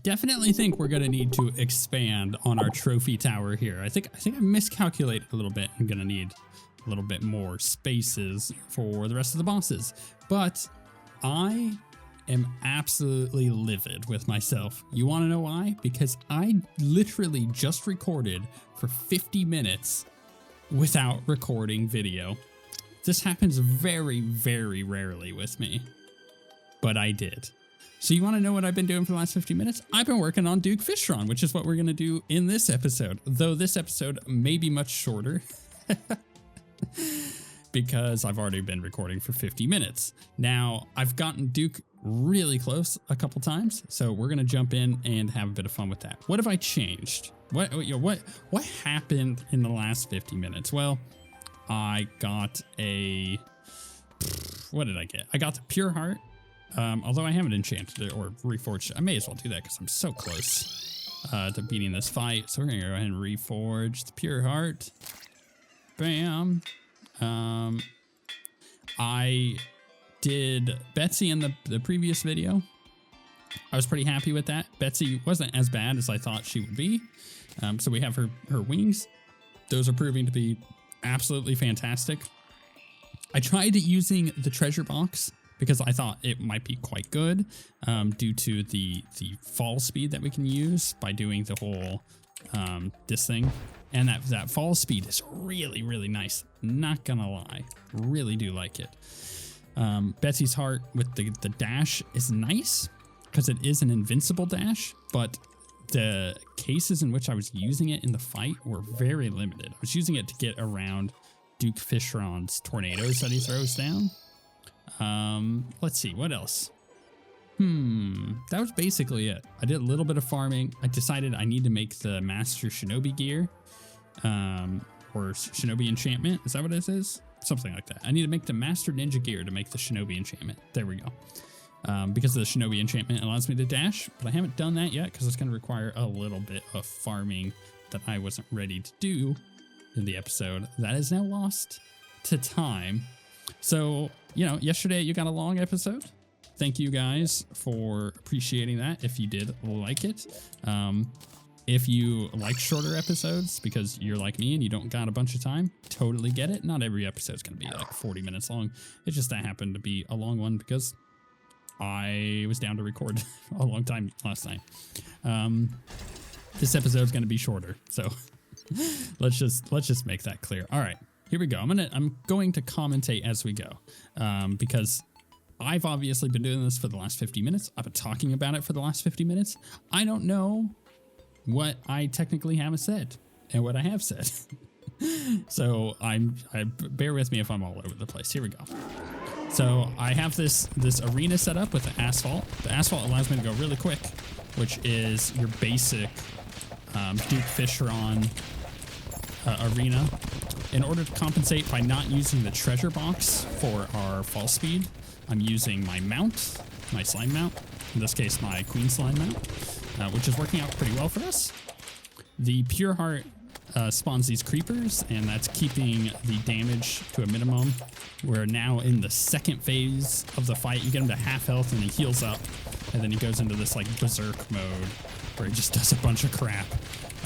definitely think we're gonna need to expand on our trophy tower here. I think I miscalculated a little bit. I'm gonna need a little bit more spaces for the rest of the bosses, but I am absolutely livid with myself. You want to know why? Because I literally just recorded for 50 minutes without recording video. This happens very, very rarely with me, but I did. So you want to know what I've been doing for the last 50 minutes? I've been working on Duke Fishron, which is what we're going to do in this episode, though this episode may be much shorter because I've already been recording for 50 minutes. Now, I've gotten Duke really close a couple times, so we're going to jump in and have a bit of fun with that. What have I changed? What happened in the last 50 minutes? Well, I got a... What did I get? I got the Pure Heart. Although I haven't enchanted it or reforged it. I may as well do that because I'm so close to beating this fight. So we're going to go ahead and reforge the Pure Heart. Bam. I did Betsy in the previous video. I was pretty happy with that. Betsy wasn't as bad as I thought she would be. So we have her wings. Those are proving to be absolutely fantastic. I tried using the treasure box because I thought it might be quite good due to the fall speed that we can use by doing the whole this thing. And that fall speed is really, really nice. Not gonna lie. Really do like it. Betsy's Heart with the dash is nice because it is an invincible dash, but the cases in which I was using it in the fight were very limited. I was using it to get around Duke Fishron's tornadoes that he throws down. Let's see, what else? That was basically it. I did a little bit of farming. I decided I need to make the Master Shinobi gear, or Shinobi enchantment. Is that what it is? Something like that. I need to make the Master Ninja gear to make the Shinobi enchantment. There we go. Because the Shinobi enchantment allows me to dash, but I haven't done that yet because it's going to require a little bit of farming that I wasn't ready to do in the episode. That is now lost to time. So, you know, yesterday you got a long episode. Thank you guys for appreciating that if you did like it. If you like shorter episodes because you're like me and you don't got a bunch of time, totally get it. Not every episode's going to be like 40 minutes long. It's just that happened to be a long one because I was down to record a long time last night. This episode's going to be shorter, so let's just make that clear. All right, here we go. I'm going to commentate as we go because I've obviously been doing this for the last 50 minutes. I've been talking about it for the last 50 minutes. I don't know what I technically haven't said and what I have said. So bear with me if I'm all over the place. Here we go. So I have this arena set up with the asphalt. The asphalt allows me to go really quick, which is your basic Duke Fishron arena. In order to compensate by not using the treasure box for our fall speed, I'm using my mount, my slime mount, in this case my queen slime mount, which is working out pretty well for us. The Pure Heart spawns these creepers, and that's keeping the damage to a minimum. We're now in the second phase of the fight. You get him to half health and he heals up, and then he goes into this like berserk mode where he just does a bunch of crap.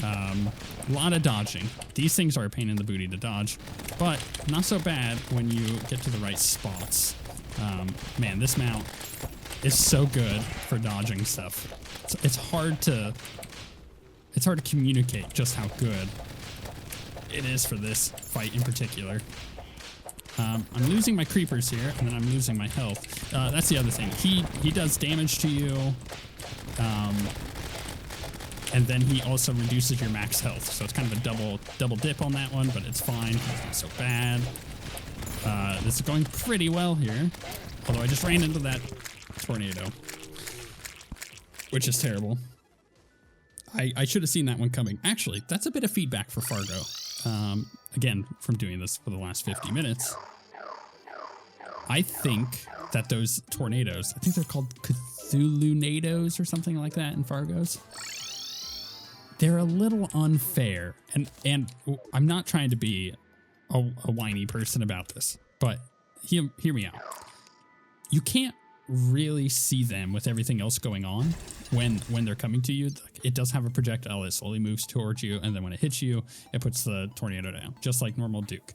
A lot of dodging. These things are a pain in the booty to dodge, but not so bad when you get to the right spots. Man, this mount is so good for dodging stuff. It's hard to communicate just how good it is for this fight in particular. I'm losing my creepers here, and then I'm losing my health. That's the other thing. He does damage to you, and then he also reduces your max health. So it's kind of a double dip on that one, but it's fine. It's not so bad. This is going pretty well here, although I just ran into that tornado, which is terrible. I should have seen that one coming. Actually, that's a bit of feedback for Fargo. Again, from doing this for the last 50 minutes. I think that those tornadoes, I think they're called Cthulhu-nados or something like that in Fargo's. They're a little unfair. And I'm not trying to be a whiny person about this, but hear me out. You can't really see them with everything else going on when they're coming to you. It does have a projectile that slowly moves towards you, and then when it hits you, it puts the tornado down, just like normal Duke.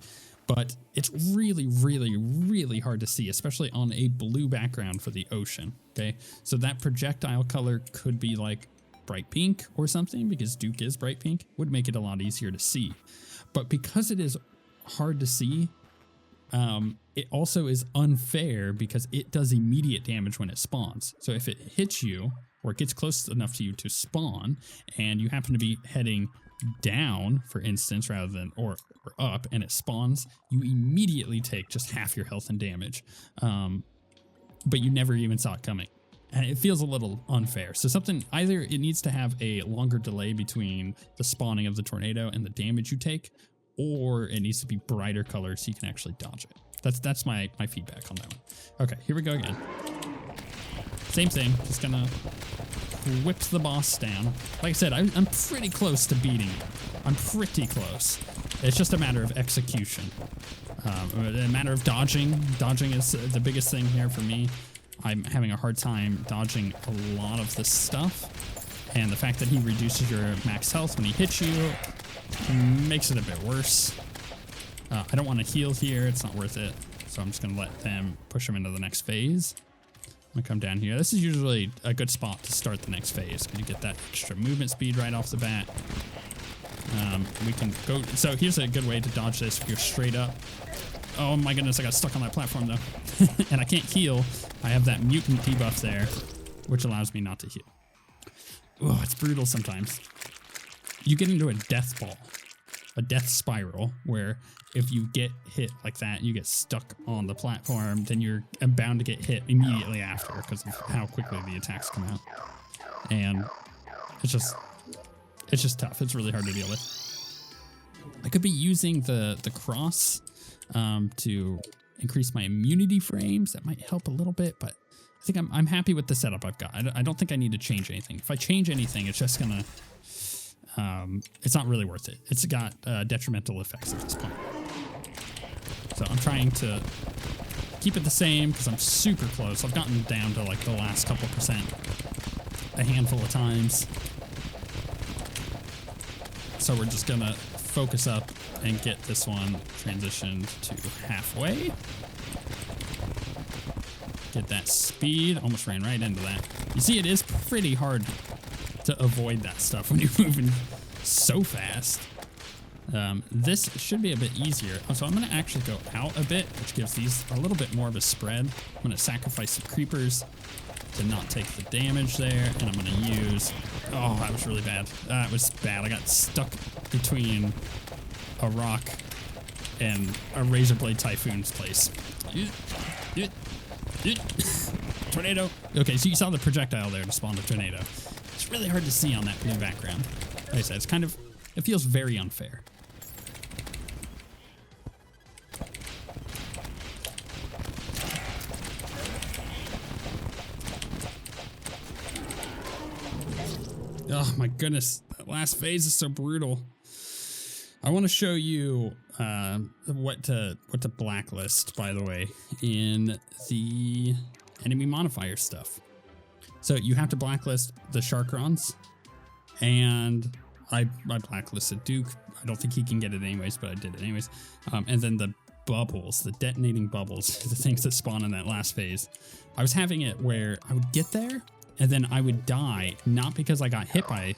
But it's really, really, really hard to see, especially on a blue background for the ocean, okay? So that projectile color could be like bright pink or something, because Duke is bright pink, would make it a lot easier to see. But because it is hard to see, it also is unfair because it does immediate damage when it spawns. So if it hits you, or it gets close enough to you to spawn, and you happen to be heading down, for instance, rather than or up, and it spawns, you immediately take just half your health and damage. But you never even saw it coming. And it feels a little unfair. So either it needs to have a longer delay between the spawning of the tornado and the damage you take, or it needs to be brighter colors so you can actually dodge it. That's my feedback on that one. Okay, here we go again. Same thing, just gonna whip the boss down. Like I said, I'm pretty close to beating it. I'm pretty close. It's just a matter of execution. A matter of dodging. Dodging is the biggest thing here for me. I'm having a hard time dodging a lot of this stuff. And the fact that he reduces your max health when he hits you makes it a bit worse. I don't want to heal here. It's not worth it. So I'm just going to let them push him into the next phase. I'm going to come down here. This is usually a good spot to start the next phase because you get that extra movement speed right off the bat. We can go. So here's a good way to dodge this. If you're straight up. Oh my goodness, I got stuck on that platform though. And I can't heal. I have that mutant debuff there, which allows me not to heal. Oh, it's brutal sometimes. You get into a death ball, a death spiral, where if you get hit like that, you get stuck on the platform, then you're bound to get hit immediately after because of how quickly the attacks come out. And it's just tough. It's really hard to deal with. I could be using the cross to increase my immunity frames. That might help a little bit, but I think I'm happy with the setup I've got. I don't think I need to change anything. If I change anything, it's just gonna it's not really worth it. It's got detrimental effects at this point. So I'm trying to keep it the same because I'm super close. I've gotten down to like the last couple percent a handful of times. So we're just gonna focus up and get this one transitioned to halfway. Get that speed. Almost ran right into that. You see, it is pretty hard to avoid that stuff when you're moving so fast. This should be a bit easier. So I'm going to actually go out a bit, which gives these a little bit more of a spread. I'm going to sacrifice some creepers to not take the damage there, and I'm going to use... Oh, that was really bad. That was bad. I got stuck between a rock and a razor blade typhoon's place. Tornado. Okay, so you saw the projectile there to spawn the tornado. It's really hard to see on that blue background. Like I said, it's kind of... It feels very unfair. Oh my goodness, that last phase is so brutal. I want to show you what to blacklist, by the way, in the enemy modifier stuff. So you have to blacklist the Sharkrons, and I blacklisted Duke. I don't think he can get it anyways, but I did it anyways. And then the bubbles, the detonating bubbles, the things that spawn in that last phase. I was having it where I would get there, and then I would die, not because I got hit by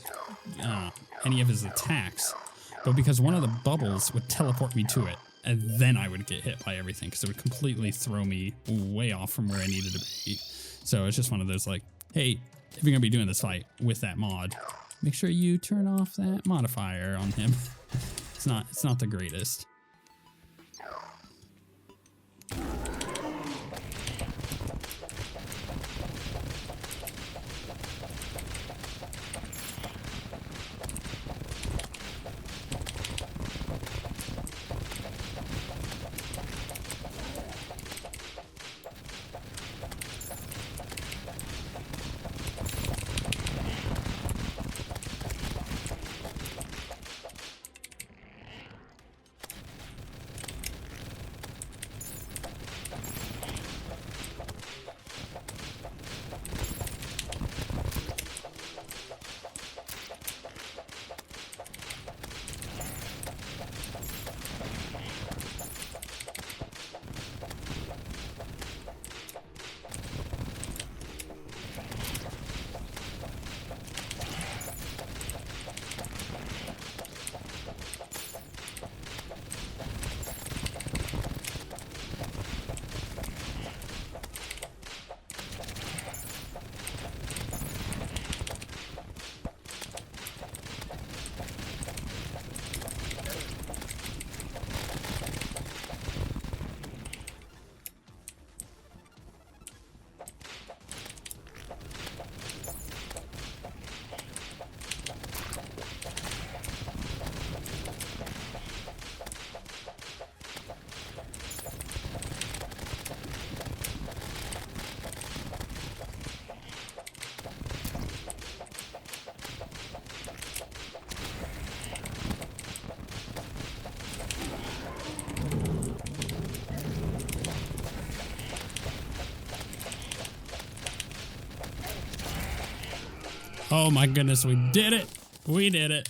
any of his attacks, but because one of the bubbles would teleport me to it, and then I would get hit by everything, because it would completely throw me way off from where I needed to be. So it's just one of those like, hey, if you're going to be doing this fight with that mod, make sure you turn off that modifier on him. It's not the greatest. Oh my goodness, we did it. We did it.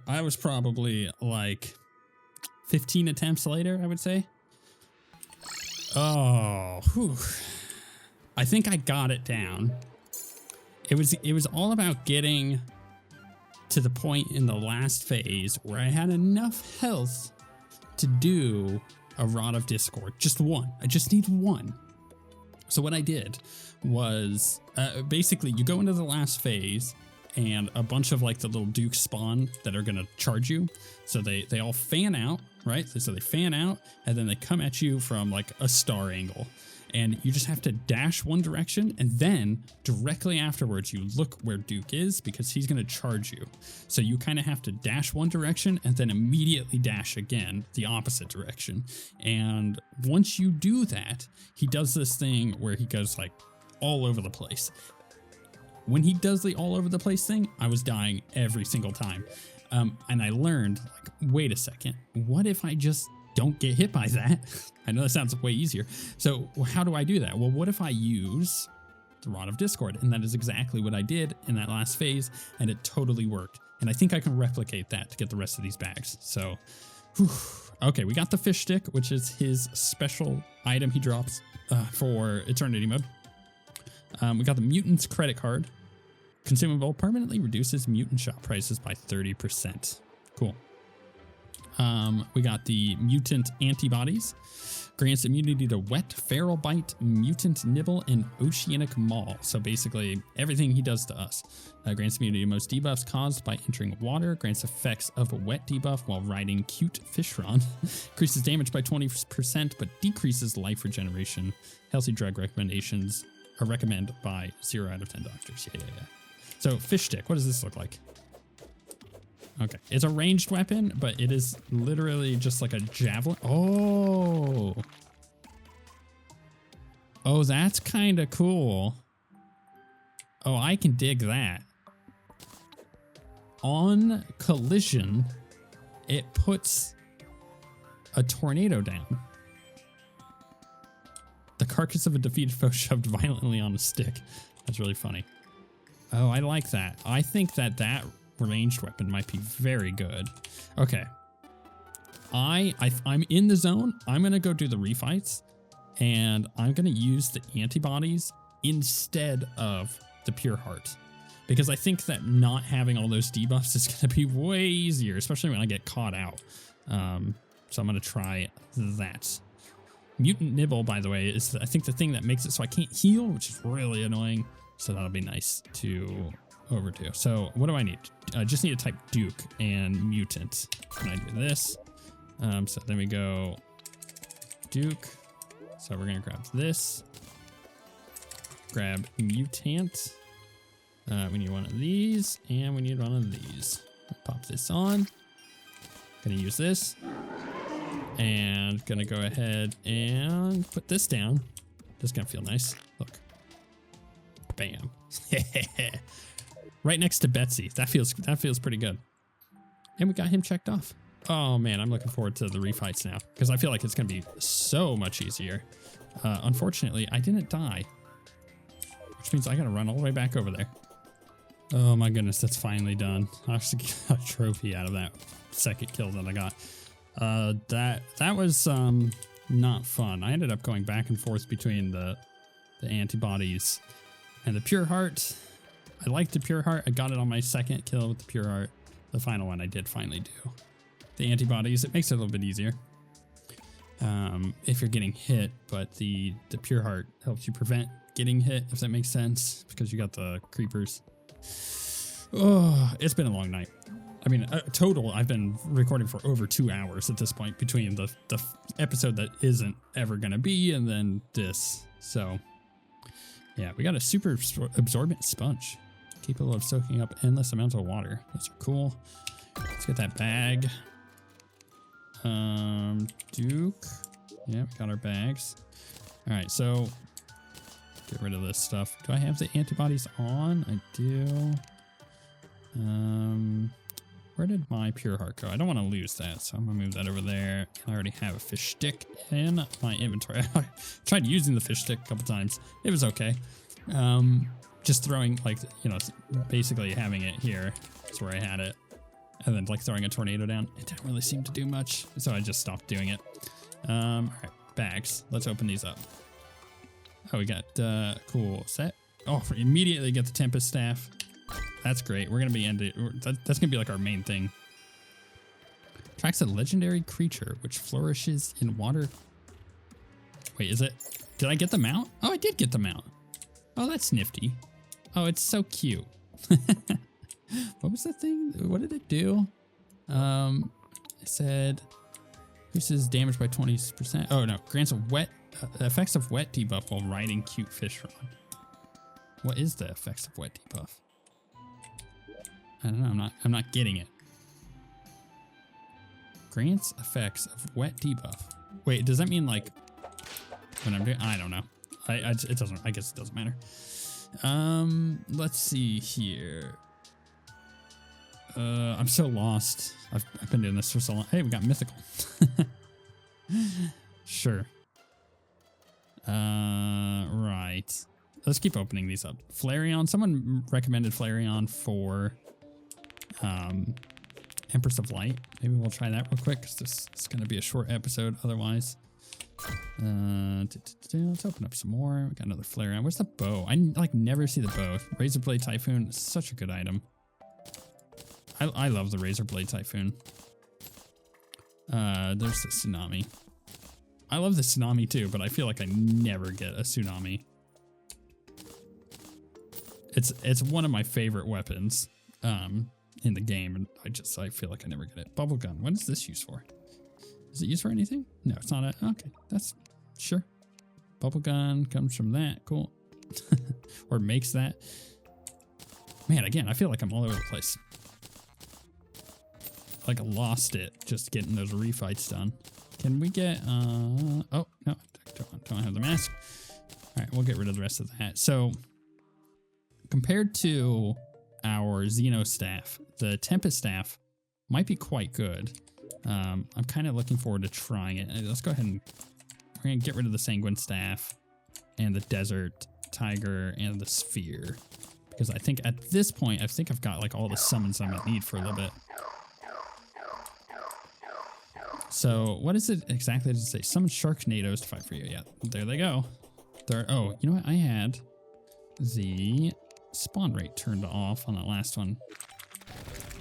I was probably like 15 attempts later, I would say. Oh, whew. I think I got it down. It was all about getting to the point in the last phase where I had enough health to do a Rod of Discord. Just one. I just need one. So what I did was basically you go into the last phase and a bunch of like the little Dukes spawn that are going to charge you. So they all fan out, right? So they fan out and then they come at you from like a star angle. And you just have to dash one direction, and then directly afterwards, you look where Duke is because he's going to charge you. So you kind of have to dash one direction and then immediately dash again the opposite direction. And once you do that, he does this thing where he goes like all over the place. When he does the all over the place thing, I was dying every single time. And I learned, like, wait a second, what if I just don't get hit by that? I know that sounds way easier. So how do I do that? Well, what if I use the Rod of Discord? And that is exactly what I did in that last phase, and it totally worked. And I think I can replicate that to get the rest of these bags. So, whew. Okay, we got the fish stick, which is his special item he drops for Eternity mode. We got the Mutant's credit card. Consumable permanently reduces mutant shop prices by 30%. Cool. We got the mutant antibodies. Grants immunity to wet, feral bite, mutant nibble, and oceanic maul. So basically everything he does to us. Grants immunity to most debuffs caused by entering water. Grants effects of a wet debuff while riding Duke Fishron. Increases damage by 20%, but decreases life regeneration. Healthy drug recommendations are recommended by 0 out of 10 doctors. Yeah. So fish stick, what does this look like? Okay, it's a ranged weapon, but it is literally just like a javelin. Oh, that's kind of cool. Oh, I can dig that. On collision, it puts a tornado down. The carcass of a defeated foe shoved violently on a stick. That's really funny. Oh, I like that. I think that ranged weapon might be very good. Okay. I'm in the zone. I'm going to go do the refights, and I'm going to use the antibodies instead of the pure heart, because I think that not having all those debuffs is going to be way easier, especially when I get caught out. So I'm going to try that. Mutant nibble, by the way, is I think the thing that makes it so I can't heal, which is really annoying. So that'll be nice to overdo. So what do I need? I just need to type Duke and mutant. Can I do this? So then we go Duke. So we're gonna grab this. Grab mutant. We need one of these, and we need one of these. Pop this on. Gonna use this, and gonna go ahead and put this down. This is gonna feel nice. Look. Bam. Right next to Betsy. That feels pretty good. And we got him checked off. Oh man, I'm looking forward to the refights now, because I feel like it's gonna be so much easier. Unfortunately, I didn't die, which means I gotta run all the way back over there. Oh my goodness, that's finally done. I actually got a trophy out of that second kill that I got. That was not fun. I ended up going back and forth between the antibodies and the pure heart. I liked the pure heart. I got it on my second kill with the pure heart. The final one I did finally do. The antibodies, it makes it a little bit easier if you're getting hit, but the pure heart helps you prevent getting hit, if that makes sense, because you got the creepers. Oh, it's been a long night. I mean, total, I've been recording for over 2 hours at this point, between the episode that isn't ever going to be and then this. So yeah, we got a super absorbent sponge, capable of soaking up endless amounts of water. Those are cool. Let's get that bag. Duke. Yeah, we got our bags. All right, so get rid of this stuff. Do I have the antibodies on? I do. Where did my pure heart go? I don't want to lose that, so I'm gonna move that over there. I already have a fish stick in my inventory. I tried using the fish stick a couple times. It was okay. just throwing, like, you know, basically having it here. That's where I had it. And then, like, throwing a tornado down. It didn't really seem to do much, so I just stopped doing it. All right, bags. Let's open these up. Oh, we got cool set. Oh, immediately get the Tempest Staff. That's great. We're going to be that's going to be like our main thing. Tracks a legendary creature which flourishes in water. Wait, is it? Did I get the mount? Oh, I did get the mount. Oh, that's nifty. Oh, it's so cute. What was the thing? What did it do? It said increases damage by 20%. Oh no, grants a wet effects of wet debuff while riding Cute Fishron. What is the effects of wet debuff? I don't know. I'm not getting it. Grants effects of wet debuff. Wait, does that mean like when I'm doing? I don't know. It doesn't. I guess it doesn't matter. Let's see here. I'm so lost. I've been doing this for so long. Hey, we got mythical. Sure. Right. Let's keep opening these up. Flareon. Someone recommended Flareon for Empress of Light. Maybe we'll try that real quick because this is going to be a short episode otherwise. Let's open up some more. We got another Flareon. Where's the bow? I like never see the bow. Razor Blade Typhoon is such a good item. I love the Razor Blade Typhoon. There's the Tsunami. I love the Tsunami too, but I feel like I never get a Tsunami. It's one of my favorite weapons in the game, and I feel like I never get it. Bubble Gun. What is this used for? Is it used for anything? No, it's not. Okay, that's sure. Bubble Gun comes from that. Cool. Or makes that. Man, again, I feel like I'm all over the place. Like I lost it just getting those refights done. Can we get oh no, don't have the mask. All right, we'll get rid of the rest of that. So compared to our Xeno staff, the Tempest staff might be quite good. I'm kind of looking forward to trying it. Let's go ahead and we're gonna get rid of the Sanguine staff and the Desert Tiger and the Sphere, because I think at this point I've got like all the summons I'm gonna need for a little bit. So what is it exactly to say? Summon Sharknadoes to fight for you. Yeah, there they go. Oh, you know what? I had the spawn rate turned off on that last one.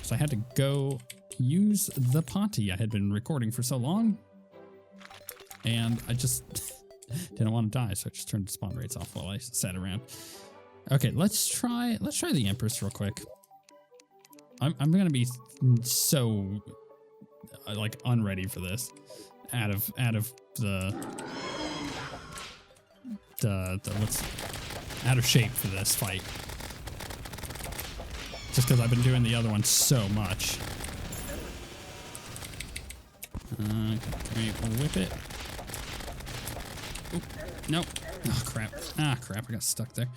So I had to go use the potty I had been recording for so long. And I just didn't want to die, so I just turned the spawn rates off while I sat around. Okay, let's try the Empress real quick. I'm gonna be so like unready for this out of the what's out of shape for this fight, just because I've been doing the other one so much. Can we whip it? Oop, nope. Oh crap. Ah crap, I got stuck there.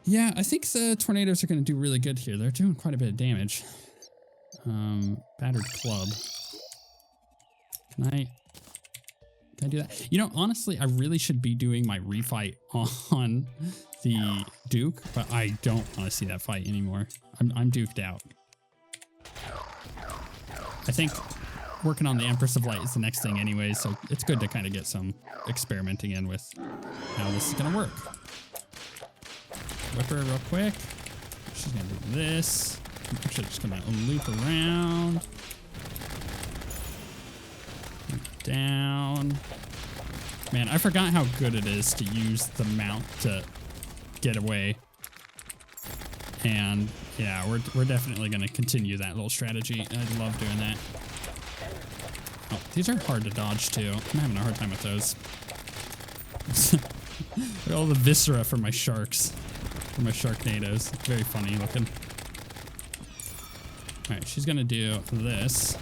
Yeah, I think the tornadoes are going to do really good here. They're doing quite a bit of damage. Battered club. Can I do that? You know, honestly, I really should be doing my refight on the Duke, but I don't want to see that fight anymore. I'm duked out. I think working on the Empress of Light is the next thing anyway, so it's good to kind of get some experimenting in with how this is going to work. Whip her real quick. She's going to do this. I'm actually just going to loop around. Down. Man, I forgot how good it is to use the mount to get away. And yeah, we're definitely going to continue that little strategy. I love doing that. Oh, these are hard to dodge too. I'm having a hard time with those. All the viscera for my sharks. For my Sharknadoes. Very funny looking. Alright, she's gonna do this.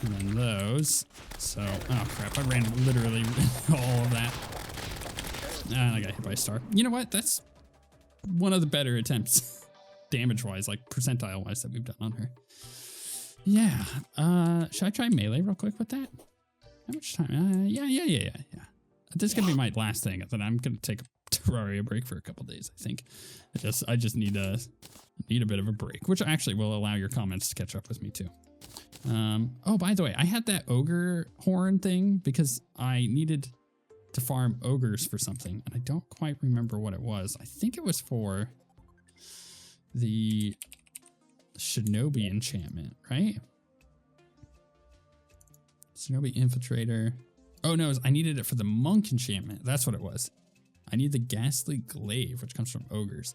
And then those. So, oh crap, I ran literally all of that. And I got hit by a star. You know what? That's one of the better attempts. Damage-wise, like percentile-wise that we've done on her. Yeah. Should I try melee real quick with that? How much time? Yeah. This is gonna be my last thing. Then I'm gonna take a Terraria break for a couple days, I think. I just need a bit of a break, which actually will allow your comments to catch up with me too. Oh, by the way, I had that ogre horn thing because I needed to farm ogres for something, and I don't quite remember what it was. I think it was for the Shinobi enchantment, right? Shinobi infiltrator. Oh no, I needed it for the monk enchantment. That's what it was. I need the ghastly glaive, which comes from ogres.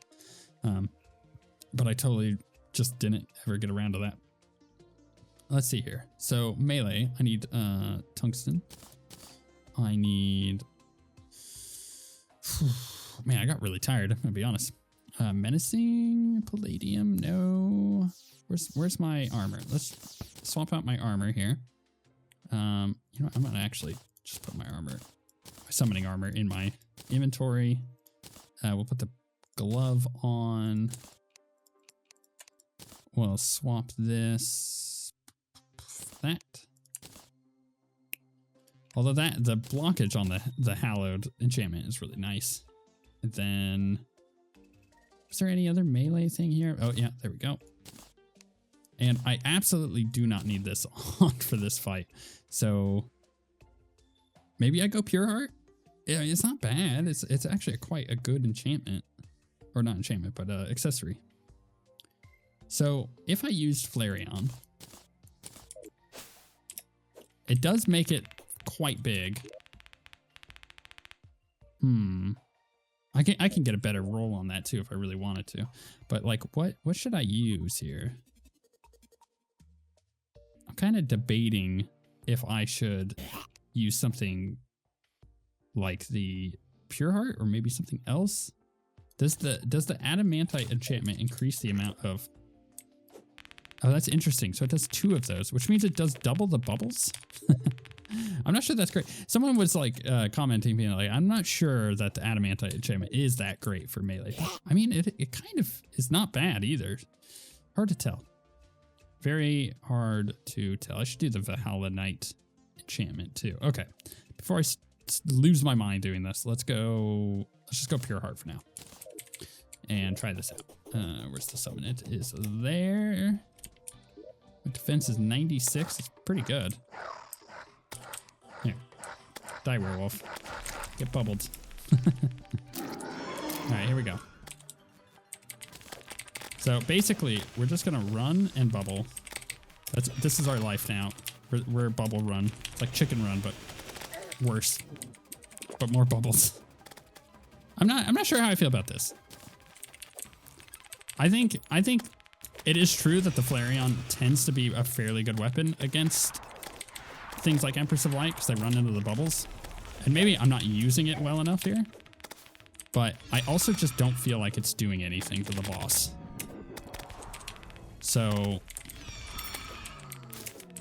But I totally just didn't ever get around to that. Let's see here. So melee, I need tungsten. I need... Man, I got really tired, I'm gonna be honest. Menacing, palladium, no. Where's my armor? Let's swap out my armor here. You know what, I'm gonna actually just put my armor, my summoning armor in my inventory. We'll put the glove on. We'll swap this for that. Although the blockage on the hallowed enchantment is really nice. And then, is there any other melee thing here? Oh yeah, there we go. And I absolutely do not need this on for this fight. So maybe I go pure heart? Yeah, it's not bad. It's actually quite a good enchantment. Or not enchantment, but accessory. So if I used Flareon, it does make it quite big. I can get a better roll on that too if I really wanted to. But like what should I use here? I'm kind of debating if I should use something like the Pure Heart or maybe something else. Does the adamantite enchantment increase the amount of... Oh, that's interesting. So it does 2 of those, which means it does double the bubbles. I'm not sure that's great. Someone was like commenting, being like, I'm not sure that the adamantite enchantment is that great for melee. I mean, it kind of is not bad either. Hard to tell. Very hard to tell. I should do the Valhalla Knight enchantment too. Okay. Before I lose my mind doing this, let's just go Pure Heart for now. And try this out. Where's the summon? It is there. My defense is 96. It's pretty good. Here. Die, werewolf. Get bubbled. Alright, here we go. So basically, we're just gonna run and bubble. This is our life now. We're bubble run. It's like chicken run, but worse. But more bubbles. I'm not sure how I feel about this. I think it is true that the Flareon tends to be a fairly good weapon against things like Empress of Light because they run into the bubbles. And maybe I'm not using it well enough here. But I also just don't feel like it's doing anything to the boss. So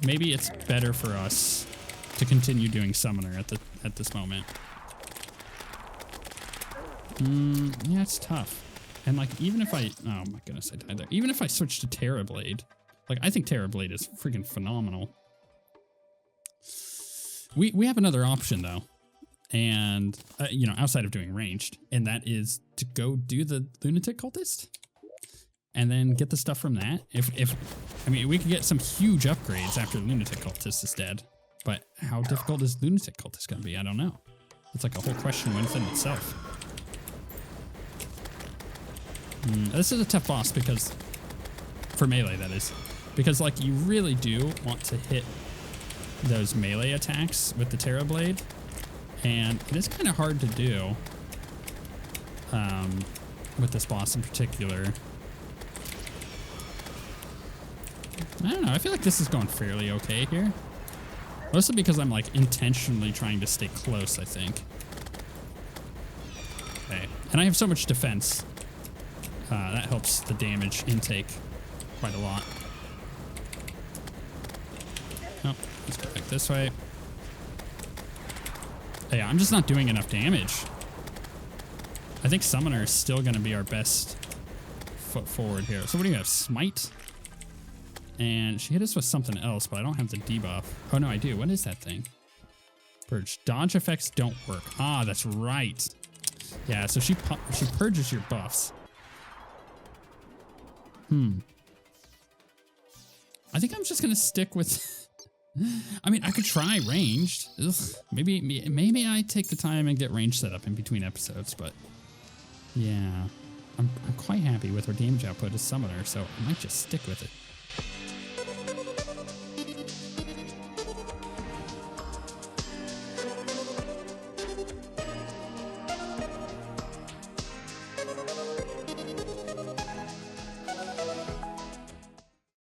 maybe it's better for us to continue doing Summoner at this moment. Yeah, it's tough. And like, even if oh my goodness, I died there. Even if I switch to Terrablade, like I think Terrablade is freaking phenomenal. We have another option though. And, you know, outside of doing ranged, and that is to go do the Lunatic Cultist and then get the stuff from that. I mean, we could get some huge upgrades after Lunatic Cultist is dead, but how difficult is Lunatic Cultist going to be? I don't know. It's like a whole question within itself. This is a tough boss because, for melee that is, because like you really do want to hit those melee attacks with the Terrablade. And it is kind of hard to do with this boss in particular. I don't know. I feel like this is going fairly okay here. Mostly because I'm like intentionally trying to stay close, I think. Okay. And I have so much defense. That helps the damage intake quite a lot. Oh, let's go back this way. Yeah, I'm just not doing enough damage. I think Summoner is still going to be our best foot forward here. So what do you have? Smite? And she hit us with something else, but I don't have the debuff. Oh, no, I do. What is that thing? Purge. Dodge effects don't work. Ah, that's right. Yeah, so she purges your buffs. I think I'm just gonna stick with. I mean, I could try ranged. Ugh, maybe I take the time and get range set up in between episodes, but yeah, I'm quite happy with her damage output as summoner, so I might just stick with it.